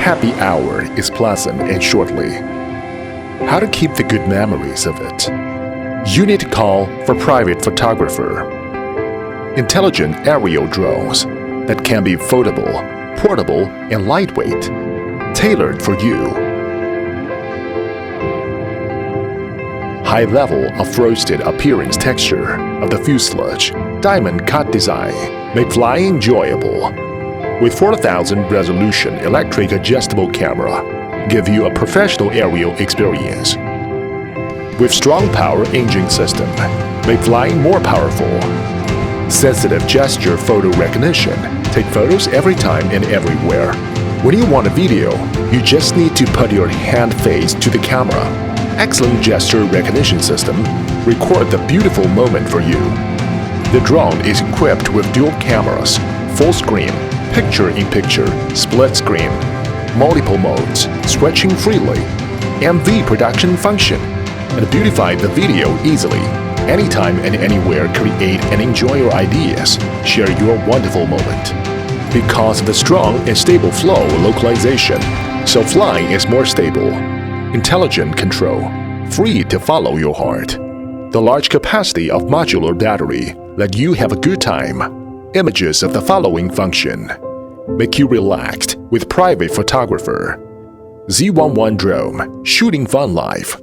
happy hour is pleasant and shortly. How to keep the good memories of it? You need to call for private photographer. Intelligent aerial drones that can be foldable, portable, and lightweight, tailored for you. High level of frosted appearance texture of the fuselage, diamond cut design make flying enjoyable. With 4000 resolution electric adjustable camera, give you a professional aerial experience. With strong power engine system, make flying more powerful. Sensitive gesture photo recognition, take photos every time and everywhere. When you want a video, you just need to put your hand face to the camera. Excellent gesture recognition system, record the beautiful moment for you. The drone is equipped with dual cameras, full screen, picture-in-picture, split screen, multiple modes, switching freely, MV production function, and beautify the video easily. Anytime and anywhere, create and enjoy your ideas, share your wonderful moment. Because of the strong and stable flow localization, so flying is more stable. Intelligent control, free to follow your heart. The large capacity of modular battery let you have a good time. Images of the following function make you relaxed with private photographer. Z11 drone, shooting fun life.